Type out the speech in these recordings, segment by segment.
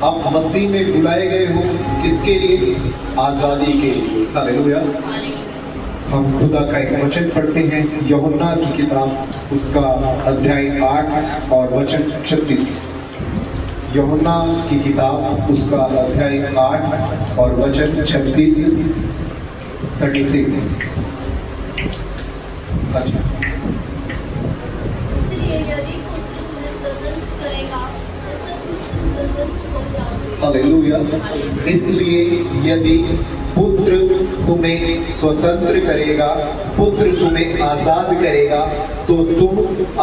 आप मसीह में बुलाए गए हो किसके लिए? आजादी के लिए। हालेलुया। हम खुदा का एक वचन पढ़ते हैं, यूहन्ना की किताब उसका अध्याय 8 और वचन 36। यूहन्ना की किताब उसका अध्याय 8 और वचन 36। अच्छा, हालेलुया। इसलिए यदि पुत्र तुम्हें स्वतंत्र करेगा, पुत्र तुम्हें आजाद करेगा, तो तुम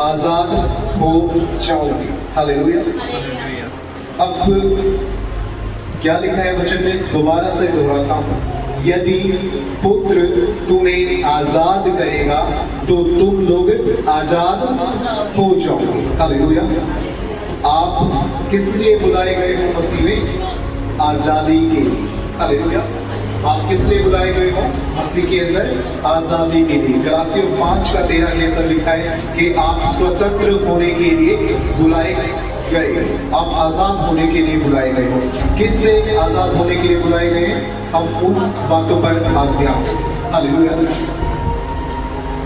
आजाद हो जाओगे। हालेलुया। अब क्या लिखा है वचन में? दोबारा से दोहराता हूं, यदि पुत्र तुम्हें आजाद करेगा तो तुम लोग आजाद हो जाओगे। हालेलुया। आप किस लिए बुलाए गए हो मसीह में? आजादी के लिए। हालेलुया। आप किस लिए बुलाए गए हो मसीह के अंदर? आजादी के लिए। गलातियों 5:13 के अंदर लिखा है कि आप स्वतंत्र होने के लिए बुलाए गए, आप आजाद होने के लिए बुलाए गए हो। किससे आजाद होने के लिए बुलाए गए हैं? हम उन बातों पर आज ध्यान। हालेलुया।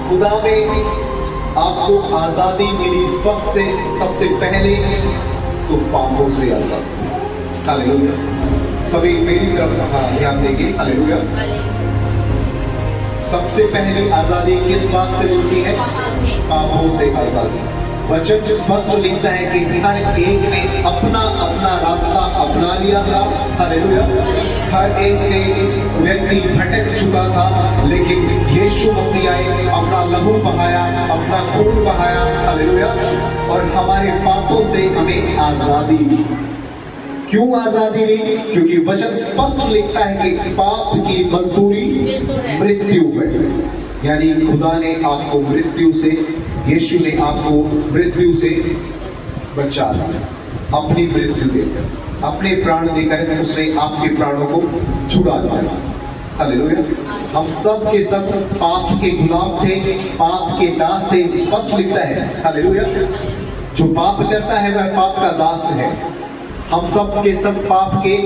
खुदा में आपको आजादी मिली इस वक्त से, सबसे पहले तो पापों से आजाद। हालेलुया। सभी मेरी तरफ ध्यान देंगे। हालेलुया। सबसे पहली आजादी किस बात से मिलती है? पापों से आजादी। वचन स्पष्ट लिखता है कि हर एक ने अपना अपना रास्ता अपना लिया था। हालेलुया। हर एक व्यक्ति भटक चुका था, लेकिन यीशु मसीह आए, अपना लहू बहाया, अपना खून बहाया। हालेलुया। और हमारे पापों से हमें आजादी दी। क्यों आजादी दी? क्योंकि वचन स्पष्ट लिखता है कि पाप की मजदूरी मृत्यु है। यानी खुदा ने आपको मृत्यु से, यीशु ने आपको मृत्यु से बचा लिया। अपनी मृत्यु देकर, अपने प्राण देकर उसने आपके प्राणों को छुड़ा दिया। हालेलुया। हम सब के सब पाप के गुलाम थे, पाप के दास थे। स्पष्ट लिखता है। हालेलुया। जो पाप करता है वह पाप का दास है। हम सब के सब पाप के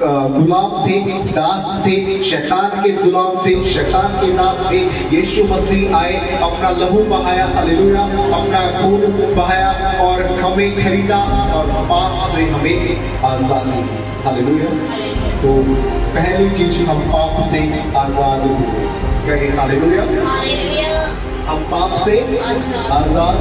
गुलाम थे, दास थे, शैतान के गुलाम थे, शैतान के दास थे। यीशु मसीह आए, अपना लहू बहाया। हालेलुया। अपना खून बहाया और हमें खरीदा और पाप से हमें आजादी। हालेलुया। तो पहली चीज, हम पाप से आजाद हुए। कहे हालेलुया। हम पाप से आजाद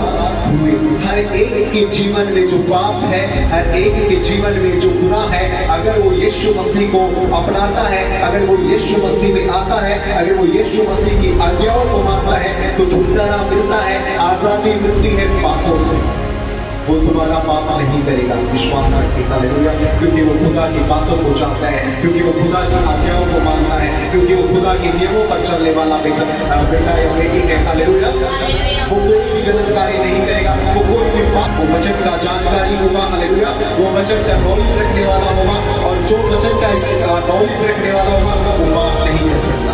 हुए। हर एक के जीवन में जो पाप है, हर एक के जीवन में जो गुनाह है, अगर वो यीशु मसीह को अपनाता है, अगर वो यीशु मसीह में आता है, अगर वो यीशु मसीह की आज्ञाओं को मानता है, तो छुटकारा मिलता है, आजादी मिलती है पापों से। वो तुम्हारा पाप नहीं करेगा, विश्वास रखिए। हालेलुया। क्योंकि वो खुदा की बातों को जानता है, क्योंकि वो खुदा की आज्ञाओं को मानता है, क्योंकि वो खुदा के नियमों पर चलने वाला बेटा या बेटी है। हालेलुया। वो कोई भी गलत कार्य नहीं करेगा, वो कोई भी पाप, वो वचन का जानकारी होगा। हालेलुया। वो वचन का नॉलेज रखने वाला होगा, और जो वचन का नॉलेज रखने वाला होगा वो पाप नहीं कर सकता।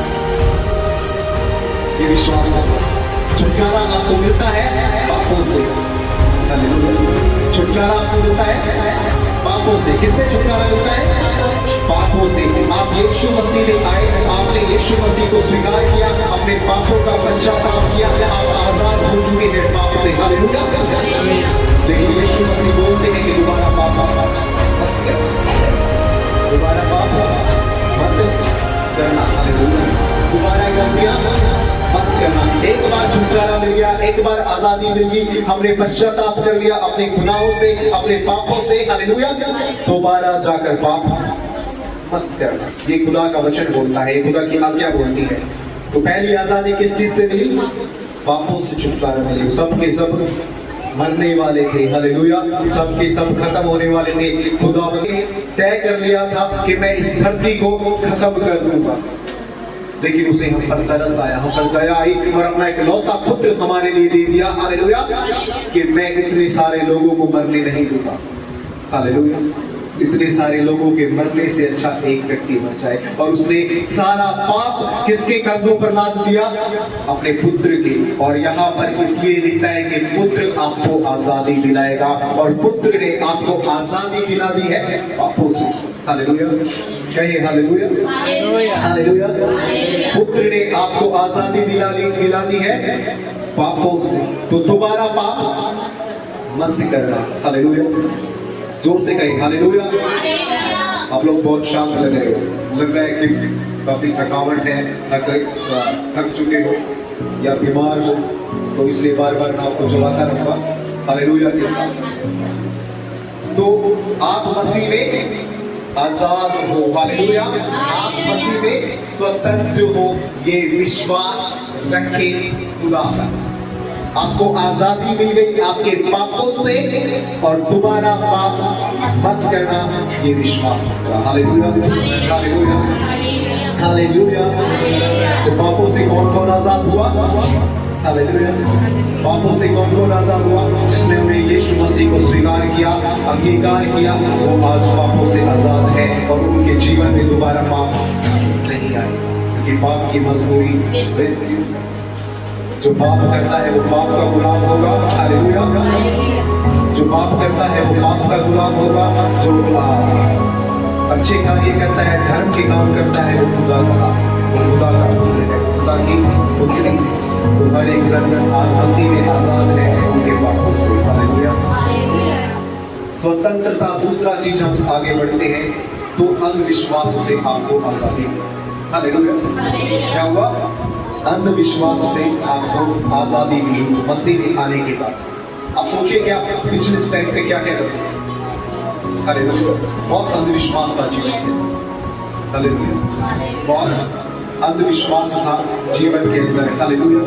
ये विश्वास रखो। छुटकारा आपको मिलता है पापों से। छुटकारा आपको मिलता है पापों से। किससे छुटकारा मिलता है? पापों से। आप यीशु मसीह में आए, आपने यीशु मसीह को स्वीकार किया, अपने पापों का पश्चाताप किया, आप आजाद हो चुके हैं पाप से। हालेलुया। लेकिन यीशु मसीह बोलते हैं कि दोबारा पाप मत करना। हालेलुया। दोबारा गलतियां मत करना। एक बार छुटकारा मिल गया, एक बार आजादी मिल गई, हमने पश्चाताप कर लिया अपने गुनाहों से, अपने पापों से। हालेलुया। दोबारा जाकर पाप मत करना। ये खुदा का वचन बोलता है, खुदा की आज्ञा बोलती है। तो पहली आजादी किस चीज से मिली? पापों से छुटकारा मिली। सब के सब मरने वाले थे। हालेलुया। सब के सब खत्म होने वाले थे। खुदा ने तय कर लिया था कि मैं इस धरती को खत्म कर दूंगा, लेकिन उसे हम पर तरस आया, हम पर दया आई और अपना एक लौता पुत्र हमारे लिए दे दिया। हालेलुया। कि मैं इतने सारे लोगों को मरने नहीं दूंगा। हालेलुया। इतने सारे लोगों के मरने से अच्छा एक व्यक्ति मर जाए। और उसने सारा पाप किसके कंधों पर लाद दिया? अपने पुत्र के। और यहाँ पर इसलिए लिखता है कि पुत्र आपको आजादी दिलाएगा, और पुत्र ने आपको आजादी दिला दी है पापों से। हालेलुया, कहिए हालेलुया, हालेलुया। पुत्र ने आपको आजादी दिला दी है पापों से। तो दोबारा पाप मत करना। हालेलुया, जोर से कहिए हालेलुया। आप लोग बहुत शांत लग रहे हो, लग रहा है कि काफी थकावट है, थक चुके हो या बीमार हो, तो इसलिए बार बार मैं आपको चलाता रहूंगा हालेलुया के साथ। तो आप मसीह में आजाद हो, हालेलुया। आप मसीह में स्वतंत्र हो, ये विश्वास रखें खुदा का। आपको आजादी मिल गई आपके पापों से, और दोबारा पाप मत करना, ये विश्वास रखना। Hallelujah, hallelujah, hallelujah. तो पापों से कौन कौन आजाद हुआ? हालेलुया। पापों से कौन कौन आजाद हुआ? जिसने उन्हें यीशु मसीह को स्वीकार किया, अंगीकार किया, वो आज पापों से आजाद है, और उनके जीवन में दोबारा पाप नहीं आए, क्योंकि पाप की मजबूरी मृत्यु। जो पाप करता है वो पाप का गुलाम होगा। हालेलुया। जो पाप करता है वो पाप का गुलाम होगा। जो अच्छे कार्य करता है, धर्म के काम करता है, वो खुदा का दास, वो खुदा का पुत्र है, खुदा की पुत्री है। तो हर एक जन आज मसीह में आजाद है उनके पापों से। हालेलुया। स्वतंत्रता। दूसरा चीज हम आगे बढ़ते हैं, तो अंधविश्वास से आपको आजादी। हालेलुया। क्या हुआ? अंधविश्वास से आपको आजादी मिली मसीह में आने के बाद। आप सोचिए कि आप पिछले टाइम पे क्या कह रहे थे? हालेलुया। बहुत अंधविश्वास था जीवन में। हालेलुया। बहुत अंधविश्वास था जीवन के अंदर। हालेलुया।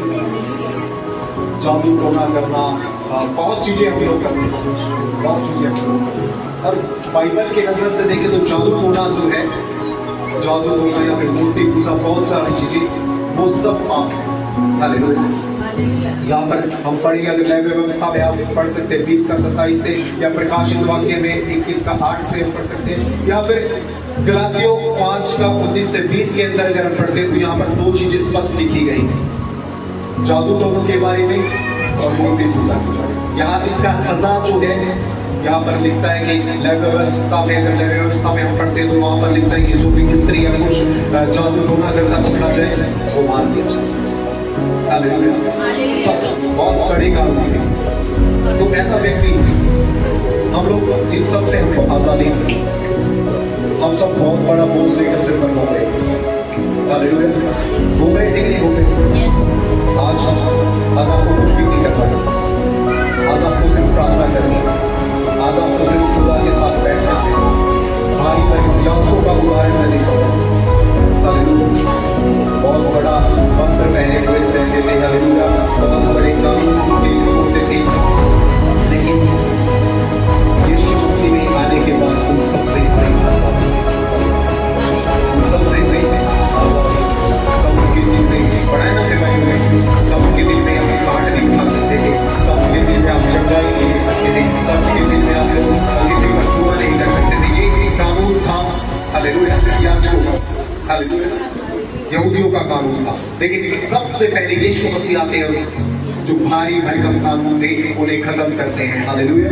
जादू टोना करना, बहुत चीजें हम लोग करते हैं, बहुत चीजें हम लोग। और बाइबल के नजर से देखें तो जादू टोना जो है, जादू टोना या फिर मूर्ति पूजा, बहुत सारी चीजें, वो सब पाप है। हालेलुया। यहाँ पर हम पढ़ेंगे, अगर लैव व्यवस्था में आप पढ़ सकते हैं 20 का 27 से, या प्रकाशित वाक्य में 21 का 8 से हम पढ़ सकते हैं, या फिर गलातियों 5 का 19 से 20 के अंदर अगर हम पढ़ते हैं तो यहाँ पर दो चीजें स्पष्ट लिखी गई हैं, जादू टोनों के बारे में और मूर्ति पूजा के बारे में। यहाँ इसका सजा जो है यहाँ पर लिखता है कि लैव व्यवस्था में, अगर लैव व्यवस्था में हम पढ़ते हैं तो वहाँ पर लिखता है कि जो भी स्त्री या पुरुष जादू टोना करता पकड़ा जाए वो मार दिया जाए। बहुत कड़े कानून है। तो ऐसा व्यक्ति, हम लोग इन सब से हमको आजादी, हम सब बहुत बड़ा बोझ लेकर सिर पर घूम रहे घूम रहे थे कि नहीं घूम रहे? आज आपको कुछ भी नहीं करना, आज आपको सिर्फ प्रार्थना करनी है, आज आपको सिर्फ खुदा के साथ बैठना है। भाई बहन यासों का उदाहरण मैं देखा, बहुत बड़ा वस्त्र पहने हुए रहते थे, हालेलुया, बहुत बड़े कानून होते थे, लेकिन यीशु मसीह में आने के बाद उन सबसे बड़ी आजादी, सबसे बड़ी आजादी। सबके दिल में पढ़ाए ना सेवाई में, सबके दिल में आप काट नहीं उठा सकते थे, सबके दिल में आप चंगाई नहीं ले सकते थे, सबके दिल में आप किसी पर पूरा नहीं कर सकते थे। ये कानून था, हालेलुया, हालेलुया, यहूदियों का कानून था। लेकिन सबसे पहले यीशु मसीह आते हैं, जो भारी भरकम कानून थे उन्हें खत्म करते हैं। हालेलुया,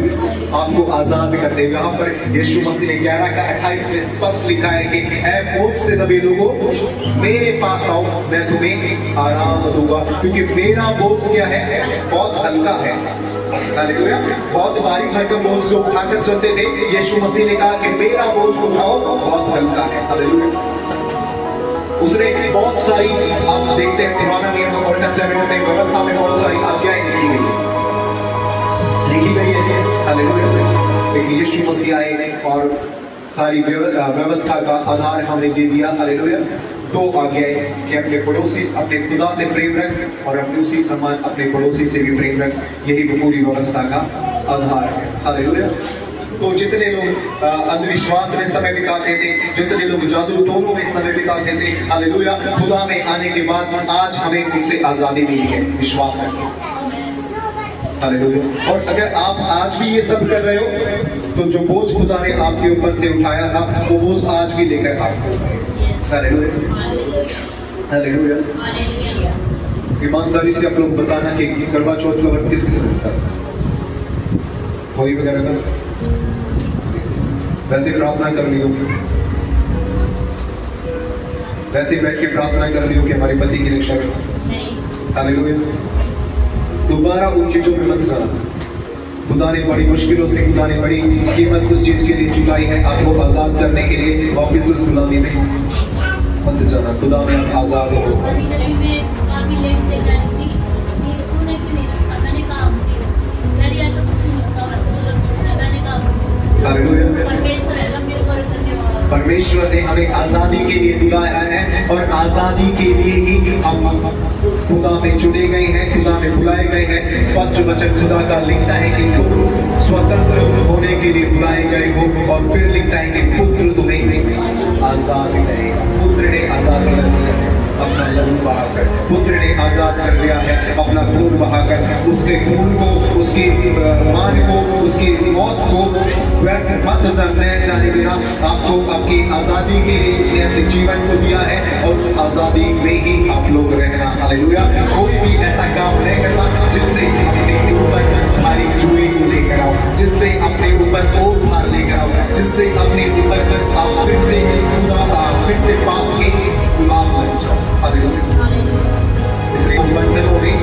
आपको आजाद करते हैं। यहाँ पर यीशु मसीह ने 11 का 28 में स्पष्ट लिखा है कि ऐ बोझ से दबे लोगों, मेरे पास आओ, मैं तुम्हें आराम दूंगा, क्योंकि मेरा बोझ क्या है? बहुत हल्का है। हालेलुया। बहुत भारी भरकम बोझ जो उठाकर चलते थे, यीशु मसीह ने कहा कि मेरा बोझ उठाओ, बहुत हल्का है। हालेलुया। उसने बहुत सारी, आप देखते हैं पुराना नियम में, ओल्ड टेस्टामेंट में व्यवस्था में बहुत सारी आज्ञाएं लिखी गई है। हालेलुया। लेकिन यीशु मसीह आए और सारी व्यवस्था का आधार हमें दे दिया। हालेलुया। दो आज्ञाएं कि अपने पड़ोसी, अपने खुदा से प्रेम रख, और अपने उसी समान अपने पड़ोसी से भी प्रेम रख, यही पूरी व्यवस्था का आधार है। हालेलुया। तो जितने लोग अंधविश्वास में समय बिताते थे, जितने लोग जादू टोनों में समय बिताते थे, हालेलुया, खुदा में आने के बाद आज हमें उनसे आजादी मिली है। विश्वास रखें, हालेलुया। और अगर आप आज भी ये सब कर रहे हो तो जो बोझ खुदा ने आपके ऊपर से उठाया था वो बोझ आज भी लेकर आपको हालेलुया हालेलुया। ईमानदारी से आप लोग बताना कि करवा चौथ का व्रत किस किस रखता है, कोई वगैरह का वैसे प्रार्थना कर लियो, वैसे बैठ के प्रार्थना कर लियो कि हमारे पति की रक्षा करो। हालेलुया। दोबारा उन चीजों में मत जाना। खुदा ने बड़ी मुश्किलों से, खुदा ने बड़ी कीमत उस चीज के लिए चुकाई है आपको आजाद करने के लिए। वापिस उस गुलामी में मत जाना। खुदा में आप आजाद हो। परमेश्वर ने हमें आजादी के लिए बुलाया है और आजादी के लिए ही हम खुदा में चुने गए हैं, खुदा में बुलाए गए हैं। स्पष्ट वचन खुदा का लिखता है कि तुम स्वतंत्र होने के लिए बुलाए गए हो, और फिर लिखता है कि पुत्र तुम्हें आजाद करेगा। पुत्र ने आजाद कर दिया है अपना लहू बहाकर, पुत्र ने आजाद कर दिया है अपना खून बहाकर। उसके खून को, उसकी मान को, उसकी मौत को व्यर्थ मत जाने देना। आपको आपकी आजादी के लिए उसने अपने जीवन को दिया है और उस आजादी में ही आप लोग रहना। हालेलुया। कोई भी ऐसा काम नहीं करना जिससे अपने ऊपर भारी जुए को लेकर आओ, जिससे अपने ऊपर और भार लेकर आओ, जिससे अपने ऊपर आप फिर से पाप के गुलाम बन जाओ। हालेलुया। इसलिए बंधनों में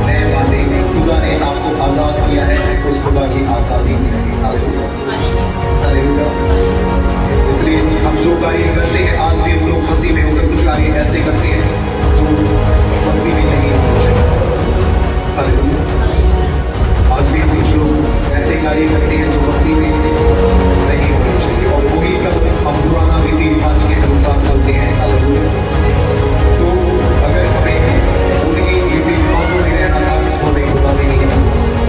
नए वादे खुदा ने आपको आजाद किया है, उस खुदा की आजादी में रहें। Hallelujah hallelujah. इसलिए हम जो कार्य करते हैं, आज भी हम लोग मसीह में होकर कुछ कार्य ऐसे करते हैं जो मसीह में नहीं होते। हालेलुया। आज भी कुछ लोग ऐसे कार्य करते हैं जो मसीह में नहीं होने चाहिए, और वही सब हम पुराना रीति रिवाज के अनुसार चलते हैं। हालेलुया। तो अगर हमें उनकी रीति रिवाजों में रहना था तो नहीं होता नहीं है।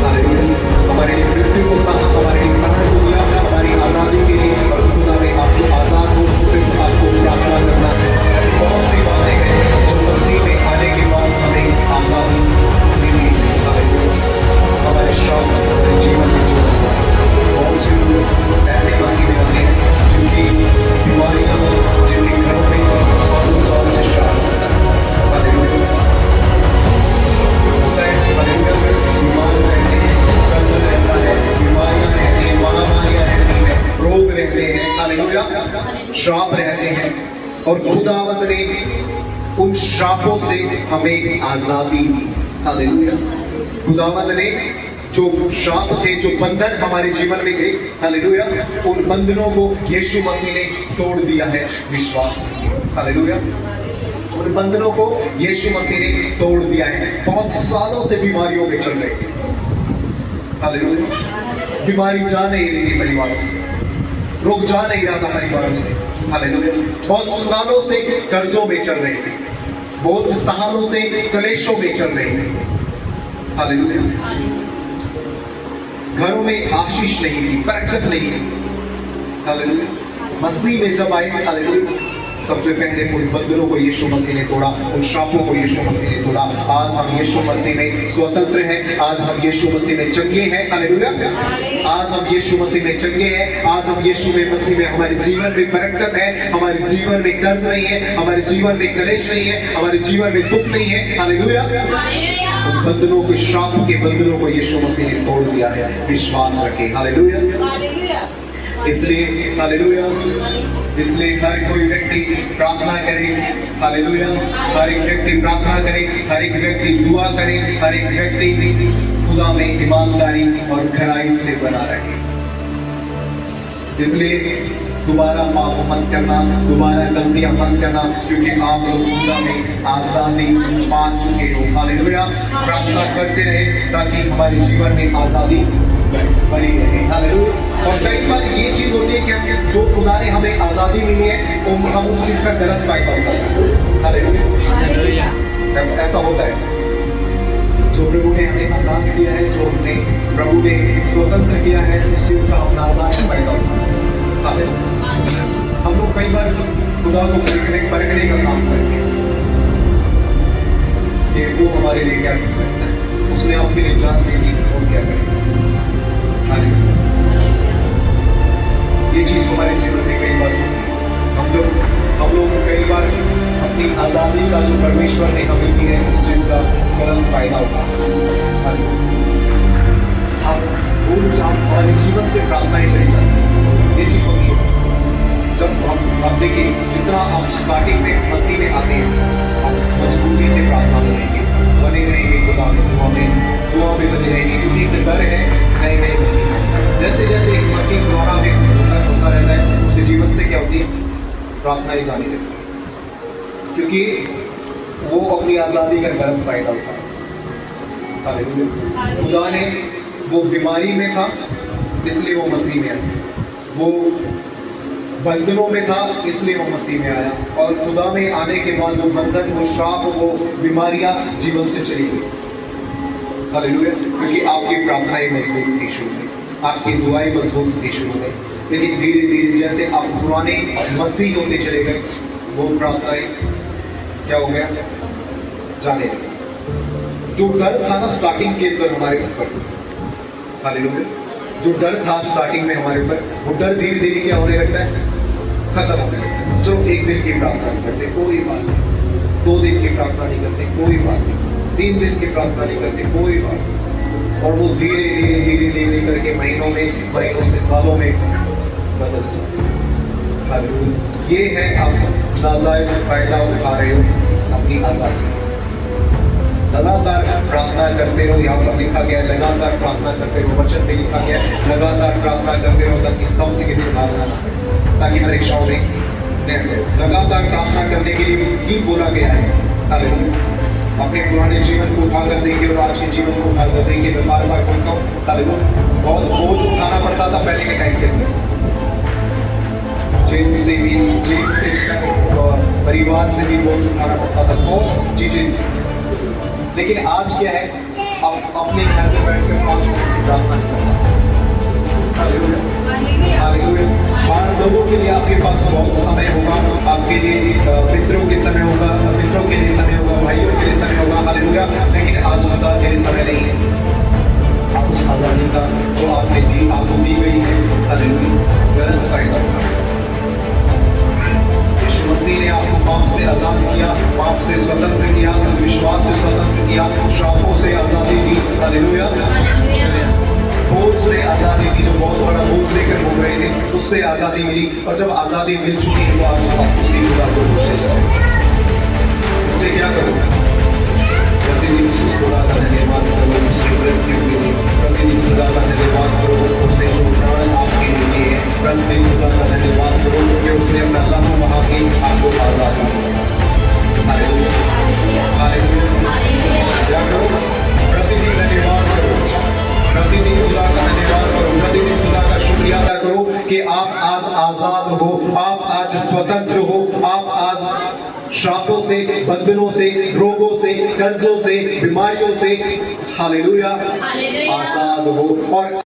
हालेलुया। हमारे लिए मृत्यु को साथ, हमारे लिए प्राण को दिया, हमारी आजादी के लिए, और खुदा ने आपको आजाद हो सिर्फ आपको प्रार्थना करना है। ऐसी बहुत सी बातें हैं जो मसीह में आने के बाद हमें आजादी मिली। हालेलुया। हमारे श्राप, हमारे जीवन में जो बहुत से लोग ऐसे मसीह में आते हैं जिनकी बीमारियां, जिनके घरों में सालों साल से श्राप होता है। हालेलुया। होता है। हालेलुया। बीमार रहते हैं, कर्ज रहता है, बीमारियां रहती हैं, महामारियां रहती हैं, रोग रहते हैं। हालेलुया। श्राप रहते हैं, और खुदावंद ने उन श्रापों से हमें आजादी दी। हालेलुया। खुदावंद ने जो श्राप थे, जो बंधन हमारे जीवन में थे, हालेलुया, उन बंधनों को यीशु मसीह ने तोड़ दिया है विश्वास में। हालेलुया। उन बंधनों को यीशु मसीह ने तोड़ दिया है। बहुत सालों से बीमारियों में चल रहे थे। हालेलुया। बीमारी जा नहीं रही थी परिवारों से, रोग जा नहीं रहा था परिवारों से। हालेलुया। बहुत सालों से कर्जों में चल रहे थे, बहुत सालों से कलेशों में चल रहे थे। हालेलुया। घरों में आशीष नहीं थी, बरकत नहीं थी। हालेलुया। मसीह में जब आए, हालेलुया, सबसे पहले उन बंधनों को यीशु मसीह ने तोड़ा, उन श्रापों को यीशु मसीह ने तोड़ा। आज हम यीशु मसीह में स्वतंत्र हैं, आज हम यीशु मसीह में चंगे हैं। हालेलुया। आज हम यीशु मसीह में चंगे हैं, आज हम यीशु में मसीह में, हमारे जीवन में बरकत है, हमारे जीवन में कर्ज नहीं है, हमारे जीवन में कलेश नहीं है, हमारे जीवन में दुख नहीं है। हालेलुया। उन बंधनों के, श्राप के बंधनों को यीशु मसीह ने तोड़ दिया है। विश्वास रखें। हालेलुया। इसलिए हालेलुया, इसलिए हर कोई व्यक्ति प्रार्थना करे। हालेलुया। हर एक व्यक्ति प्रार्थना करे, हर एक व्यक्ति दुआ करे, हर एक व्यक्ति खुदा में ईमानदारी और खराई से बना रहे। इसलिए दोबारा पाप मत करना, दोबारा गलतियां मत करना, क्योंकि आप लोग खुदा में आजादी पा चुके हो। हालेलुया। प्रार्थना करते रहे ताकि हमारे जीवन में आजादी बनी रहे। हालेलुया। और कई बार ये चीज होती है कि जो खुदा ने हमें आजादी मिली है, हम उस चीज का गलत फायदा उठाते हैं। हालेलुया। ऐसा होता है। जो प्रभु ने हमें आजाद किया है, जो हमने प्रभु ने स्वतंत्र किया है, उस चीज का हम आजाद फायदा उठाते हैं। हम लोग कई बार खुदा को परखने का काम करते हैं कि वो हमारे लिए क्या कर सकता है। उसने अपने लिए जान दे दी, आज़ादी का जो परमेश्वर ने हमें दी है उस चीज़ का गलत फायदा होता है। हम भूल जाओ हमारे जीवन से प्रार्थनाएं चली जाती हैं, ये चीज़ होती है। जब हम देखिए जितना हम स्टार्टिंग में मसीह में आते हैं हम मजबूती से प्रार्थना करेंगे, बने रहेंगे खुदा में, दुआ में बने रहेंगे, क्योंकि एक डर है नए नए मसीह में। जैसे जैसे एक मसीह पुराना में होता रहता है उसके जीवन से क्या होती है, प्रार्थनाएं जाने लगती है, क्योंकि वो अपनी आज़ादी का गलत फायदा उठाया। खुदा ने वो बीमारी में था इसलिए वो मसीह में आया, वो बंधनों में था इसलिए वो मसीह में आया, और खुदा में आने के बाद वो बंधन, वो श्राप, वो बीमारियां जीवन से चली गई। हालेलुया। क्योंकि आपकी प्रार्थनाएं मजबूत थी शुरू में, आपकी दुआएं मजबूत थी शुरू में, लेकिन धीरे धीरे जैसे आप पुराने मसीह होते चले गए वो प्रार्थनाएं क्या हो गया, जाने लगे। जो डर था ना स्टार्टिंग के अंदर हमारे ऊपर, हालेलुया, जो डर था स्टार्टिंग में हमारे ऊपर, वो डर धीरे धीरे क्या होने लगता है, खत्म होने लगता है। जो एक दिन की प्रार्थना नहीं करते कोई बात नहीं, 2 दिन की प्रार्थना नहीं करते कोई बात नहीं, 3 दिन की प्रार्थना नहीं करते कोई बात नहीं, और वो धीरे धीरे धीरे धीरे करके महीनों से सालों में बदल जाते हैं। ये है आप नाजायज फायदा उठा रहे हो अपनी आज़ादी। लगातार प्रार्थना करते रहो, यहाँ पर लिखा गया है लगातार प्रार्थना करते रहो, वचन में लिखा गया है लगातार प्रार्थना करते रहो ताकि सब्र के दिन भागना ना पड़े, ताकि परीक्षाओं में लगातार प्रार्थना करने के लिए ही बोला गया है। हालेलुया। अपने पुराने जीवन को उठा कर देंगे और आज के जीवन को उठा कर देंगे। मैं बार बार बोलता हूँ, हालेलुया, बहुत बोझ उठाना पड़ता था पहले के टाइम के अंदर, जेल से और परिवार से भी बोझ उठाना पड़ता था, बहुत चीजें। लेकिन आज क्या है, आप अपने घर में बैठ कर 5 मिनट की प्रार्थना करना। हालेलुया। हर लोगों के लिए आपके पास बहुत समय होगा, आपके लिए मित्रों के समय होगा, मित्रों के लिए समय होगा, भाइयों के लिए समय होगा, हालेलुया। लेकिन आज खुदा के लिए समय नहीं है। आप उस आज़ादी का जो आपको दी गई है, हालेलुया, गलत फायदा उठाना। मसीह ने आपको पाप से आजाद किया, पाप से स्वतंत्र किया, विश्वास से स्वतंत्र किया, श्रापों से आजादी दी, हालेलुया, बोझ से आजादी दी, जो बहुत बड़ा बोझ लेकर घूम रहे थे उससे आजादी मिली। और जब आजादी मिल चुकी है तो आज आप उसी खुदा को खुश जाए। इसलिए क्या करो, प्रतिदिन उस खुदा का धन्यवाद करो, उसकी मृत्यु के लिए प्रतिदिन खुदा का धन्यवाद करो, उसने जो प्राण आपके लिए दिए हैं, प्रतिदिन खुदा का धन्यवाद करो कि उसने अपना लहू बहा के आपको आजाद किया। Hallelujah, hallelujah. क्या करो, प्रतिदिन धन्यवाद करो, प्रतिदिन खुदा का धन्यवाद करो, प्रतिदिन खुदा का शुक्रिया अदा करो कि आप आज आजाद हो, आप आज स्वतंत्र हो, आप आज श्रापों से, बंधनों से, रोगों से, कर्जों से, बीमारियों से, हालेलुया, आजाद हो। और